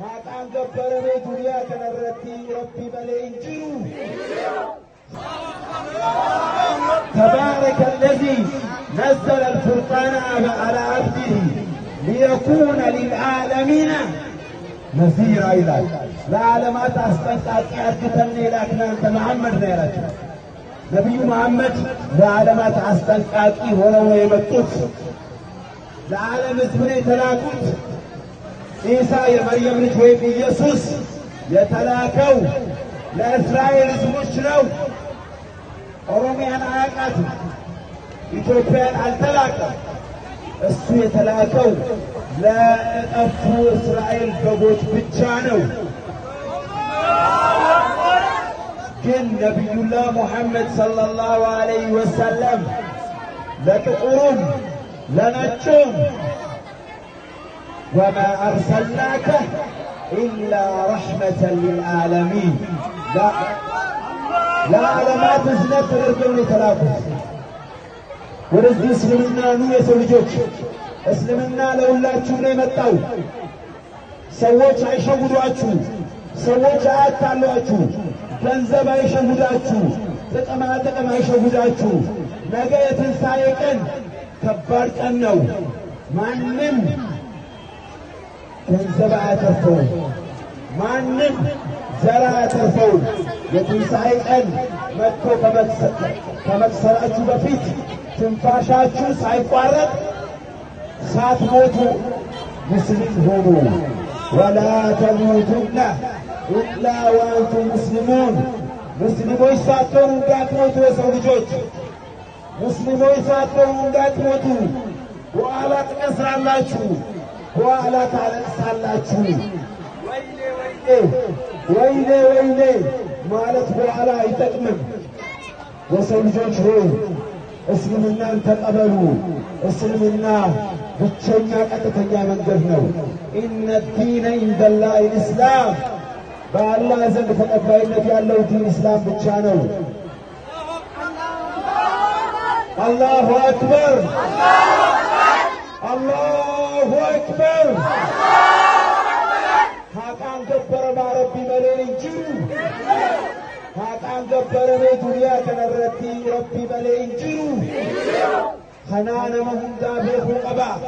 حقان جبر میں دنیا کنرتی ربی بلے انجرو تبارك الذي نزل الفرقان على عبده ليكون للعالمين نذيرا إلى العالمات أستنقاط أركتني لكن أنت محمد نيرك نبي محمد لعالمات أستنقاط ولو يمتوت لعالم اسمه تلاكوت عيسى የመርየም ልጅ ወይም ኢየሱስ የተላከው ለእስራኤል ሕዝቦች ነው። ኦሮሚያን አያውቃትም፣ ኢትዮጵያን አልተላከም። እሱ የተላከው ለጠፉ እስራኤል በጎች ብቻ ነው። ግን ነቢዩላህ ሙሐመድ ሰለላሁ ዐለይሂ ወሰለም ለጥቁሩም ለነጩም وما أرسلناك إلا رحمة للعالمين لا ما تزنت ترجم لتلاقص ورزق اسلمنا نوية سولجوك اسلمنا لولاችሁ ነው የመጣው ሰዎች አይሸውዷችሁ ሰዎች አያታሏችሁ ገንዘብ አይሸውዳችሁ ጥቅም አይሸውዳችሁ ነገ የትንሣኤ ቀን ከባድ ቀን ነው ማንም ገንዘብ አያተርፈውም ማንም ዘር አያተርፈውም የትንሣኤ ቀን መጥቶ ከመክሰራችሁ በፊት ትንፋሻችሁ ሳይቋረጥ ሳትሞቱ ሙስሊም ሆኑ ወላ ተሙቱና ኢላ ወአንቱም ሙስሊሙን ሙስሊሞች ሳትሆኑ እንዳትሞቱ የሰው ልጆች ሙስሊሞች ሳትሆኑ እንዳትሞቱ በኋላ ትቀስራላችሁ በኋላ ታለቅሳላችሁ ወይኔ ማለት በኋላ አይጠቅምም የሰው ልጆች ሆይ እስልምናን ተቀበሉ እስልምና ብቸኛ ቀጥተኛ መንገድ ነው ኢነ ዲነ ኢንደላህ ኢስላም በአላህ ዘንድ ተቀባይነት ያለው ዲን እስላም ብቻ ነው አላሁ አክበር الله أكبر حقان جبر ما ربي ملين انجرو حقان جبر ما دنيا كنرتي ربي ملين انجرو خنانا مهم دابه قبا